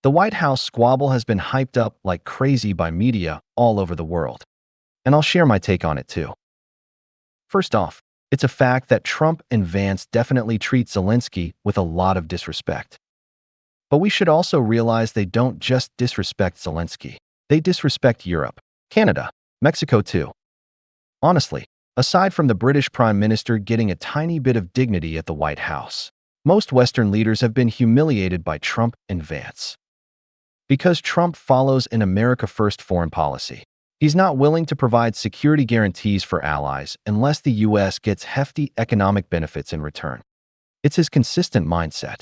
The White House squabble has been hyped up like crazy by media all over the world, and I'll share my take on it too. First off, it's a fact that Trump and Vance definitely treat Zelensky with a lot of disrespect. But we should also realize they don't just disrespect Zelensky. They disrespect Europe, Canada, Mexico too. Honestly, aside from the British Prime Minister getting a tiny bit of dignity at the White House, most Western leaders have been humiliated by Trump and Vance. Because Trump follows an America First foreign policy, he's not willing to provide security guarantees for allies unless the U.S. gets hefty economic benefits in return. It's his consistent mindset.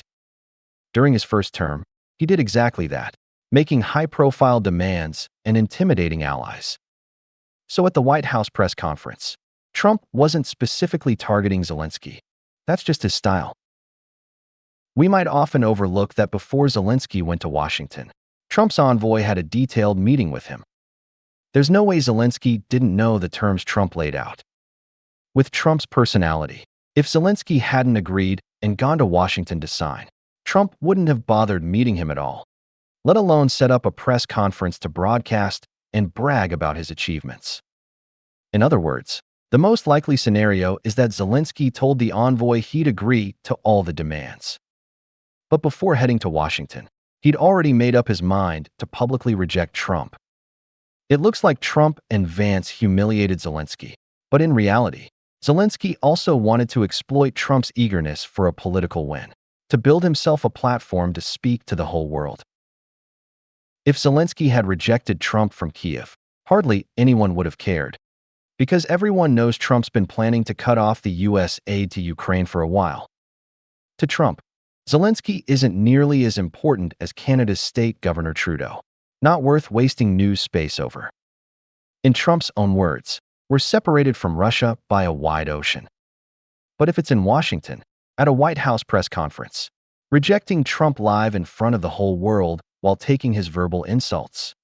During his first term, he did exactly that, making high-profile demands and intimidating allies. So at the White House press conference, Trump wasn't specifically targeting Zelensky. That's just his style. We might often overlook that before Zelensky went to Washington, Trump's envoy had a detailed meeting with him. There's no way Zelensky didn't know the terms Trump laid out. With Trump's personality, if Zelensky hadn't agreed and gone to Washington to sign, Trump wouldn't have bothered meeting him at all, let alone set up a press conference to broadcast and brag about his achievements. In other words, the most likely scenario is that Zelensky told the envoy he'd agree to all the demands. But before heading to Washington, he'd already made up his mind to publicly reject Trump. It looks like Trump and Vance humiliated Zelensky, but in reality, Zelensky also wanted to exploit Trump's eagerness for a political win, to build himself a platform to speak to the whole world. If Zelensky had rejected Trump from Kiev, hardly anyone would have cared, because everyone knows Trump's been planning to cut off the U.S. aid to Ukraine for a while. To Trump, Zelensky isn't nearly as important as Canada's state Governor Trudeau, not worth wasting news space over. In Trump's own words, we're separated from Russia by a wide ocean. But if it's in Washington, at a White House press conference, rejecting Trump live in front of the whole world while taking his verbal insults,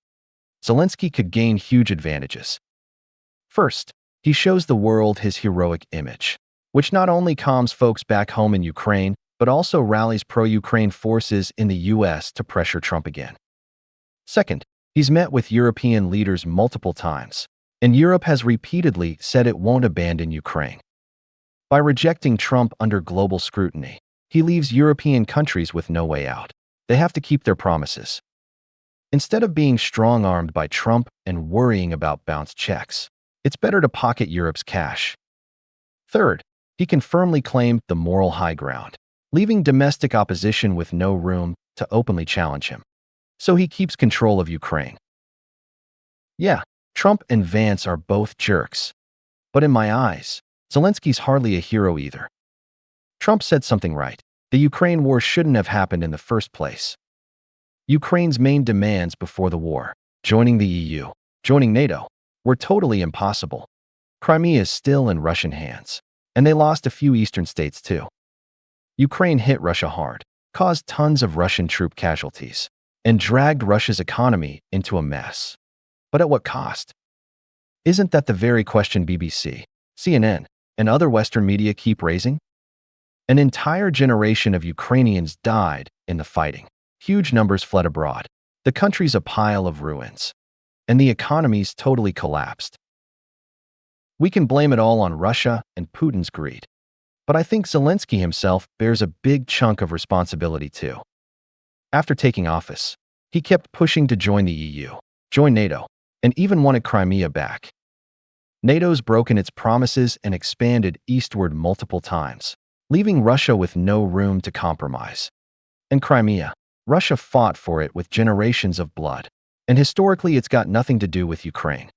Zelensky could gain huge advantages. First, he shows the world his heroic image, which not only calms folks back home in Ukraine, but also rallies pro-Ukraine forces in the U.S. to pressure Trump again. Second, he's met with European leaders multiple times, and Europe has repeatedly said it won't abandon Ukraine. By rejecting Trump under global scrutiny, he leaves European countries with no way out. They have to keep their promises. Instead of being strong-armed by Trump and worrying about bounced checks, it's better to pocket Europe's cash. Third, he can firmly claim the moral high ground, leaving domestic opposition with no room to openly challenge him. So he keeps control of Ukraine. Yeah, Trump and Vance are both jerks. But in my eyes, Zelensky's hardly a hero either. Trump said something right. The Ukraine war shouldn't have happened in the first place. Ukraine's main demands before the war, joining the EU, joining NATO, were totally impossible. Crimea is still in Russian hands, and they lost a few eastern states too. Ukraine hit Russia hard, caused tons of Russian troop casualties, and dragged Russia's economy into a mess. But at what cost? Isn't that the very question BBC, CNN, and other Western media keep raising? An entire generation of Ukrainians died in the fighting. Huge numbers fled abroad. The country's a pile of ruins, and the economy's totally collapsed. We can blame it all on Russia and Putin's greed. But I think Zelensky himself bears a big chunk of responsibility too. After taking office, he kept pushing to join the EU, join NATO, and even wanted Crimea back. NATO's broken its promises and expanded eastward multiple times, leaving Russia with no room to compromise. And Crimea, Russia fought for it with generations of blood, and historically it's got nothing to do with Ukraine.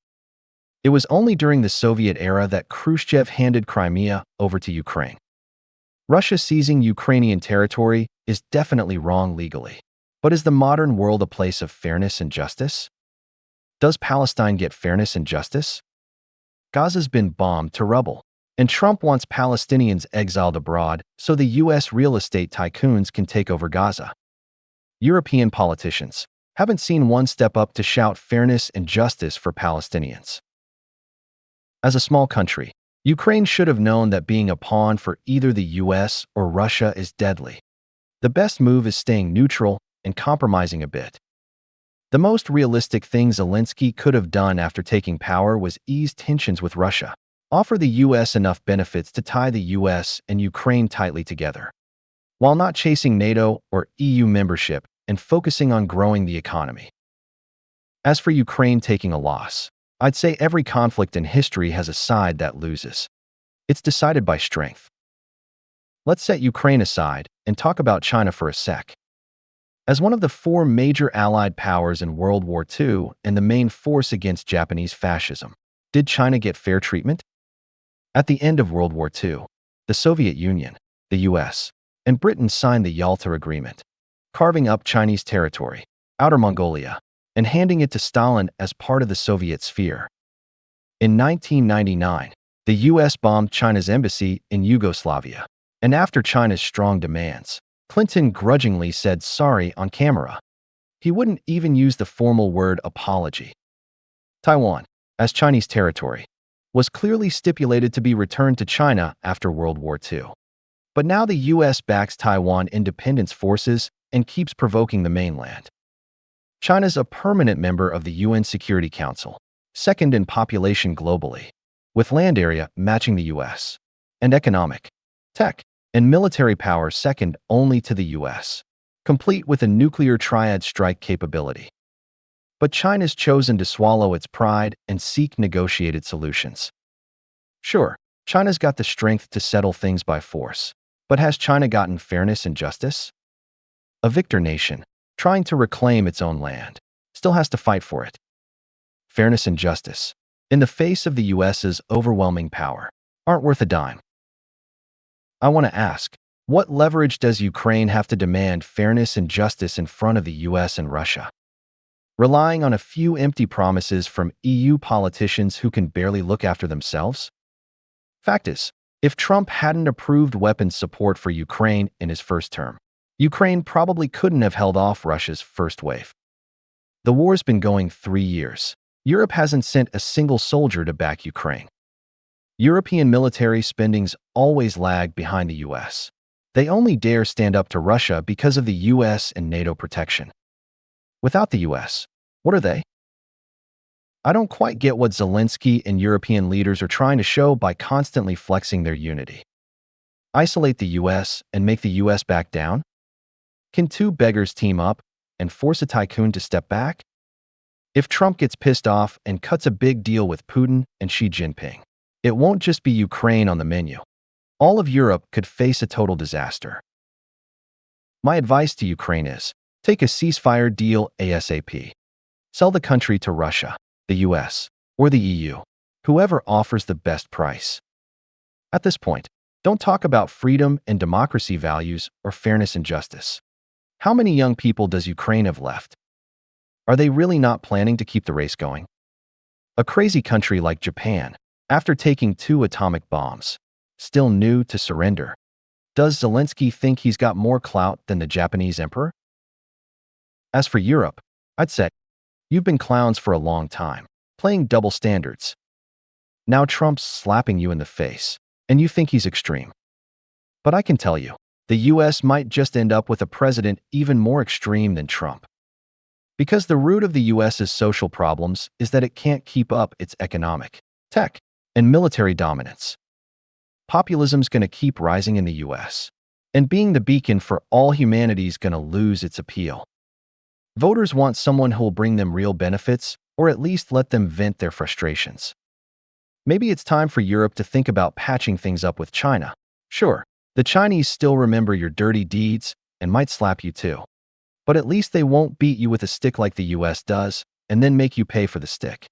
It was only during the Soviet era that Khrushchev handed Crimea over to Ukraine. Russia seizing Ukrainian territory is definitely wrong legally. But is the modern world a place of fairness and justice? Does Palestine get fairness and justice? Gaza's been bombed to rubble, and Trump wants Palestinians exiled abroad so the U.S. real estate tycoons can take over Gaza. European politicians haven't seen one step up to shout fairness and justice for Palestinians. As a small country, Ukraine should have known that being a pawn for either the US or Russia is deadly. The best move is staying neutral and compromising a bit. The most realistic thing Zelensky could have done after taking power was ease tensions with Russia, offer the U.S. enough benefits to tie the U.S. and Ukraine tightly together, while not chasing NATO or EU membership and focusing on growing the economy. As for Ukraine taking a loss, I'd say every conflict in history has a side that loses. It's decided by strength. Let's set Ukraine aside and talk about China for a sec. As one of the four major Allied powers in World War II and the main force against Japanese fascism, did China get fair treatment? At the end of World War II, the Soviet Union, the US, and Britain signed the Yalta Agreement, carving up Chinese territory, Outer Mongolia, and handing it to Stalin as part of the Soviet sphere. In 1999, the US bombed China's embassy in Yugoslavia, and after China's strong demands, Clinton grudgingly said sorry on camera. He wouldn't even use the formal word apology. Taiwan, as Chinese territory, was clearly stipulated to be returned to China after World War II. But now the U.S. backs Taiwan independence forces and keeps provoking the mainland. China's a permanent member of the UN Security Council, second in population globally, with land area matching the U.S., and economic, tech, and military power second only to the U.S., complete with a nuclear triad strike capability. But China's chosen to swallow its pride and seek negotiated solutions. Sure, China's got the strength to settle things by force, but has China gotten fairness and justice? A victor nation, trying to reclaim its own land, still has to fight for it. Fairness and justice, in the face of the U.S.'s overwhelming power, aren't worth a dime. I want to ask, what leverage does Ukraine have to demand fairness and justice in front of the U.S. and Russia? Relying on a few empty promises from EU politicians who can barely look after themselves? Fact is, if Trump hadn't approved weapons support for Ukraine in his first term, Ukraine probably couldn't have held off Russia's first wave. The war's been going 3 years. Europe hasn't sent a single soldier to back Ukraine. European military spending's always lagged behind the U.S. They only dare stand up to Russia because of the U.S. and NATO protection. Without the U.S., what are they? I don't quite get what Zelensky and European leaders are trying to show by constantly flexing their unity. Isolate the U.S. and make the U.S. back down? Can two beggars team up and force a tycoon to step back? If Trump gets pissed off and cuts a big deal with Putin and Xi Jinping, it won't just be Ukraine on the menu. All of Europe could face a total disaster. My advice to Ukraine is, take a ceasefire deal ASAP. Sell the country to Russia, the US, or the EU, whoever offers the best price. At this point, don't talk about freedom and democracy values or fairness and justice. How many young people does Ukraine have left? Are they really not planning to keep the race going? A crazy country like Japan, after taking 2 atomic bombs, still new to surrender. Does Zelensky think he's got more clout than the Japanese emperor? As for Europe, I'd say, you've been clowns for a long time, playing double standards. Now Trump's slapping you in the face, and you think he's extreme. But I can tell you, the US might just end up with a president even more extreme than Trump. Because the root of the US's social problems is that it can't keep up its economic, tech, and military dominance. Populism's going to keep rising in the US, and being the beacon for all humanity's going to lose its appeal. Voters want someone who'll bring them real benefits, or at least let them vent their frustrations. Maybe it's time for Europe to think about patching things up with China. Sure, the Chinese still remember your dirty deeds and might slap you too. But at least they won't beat you with a stick like the US does, and then make you pay for the stick.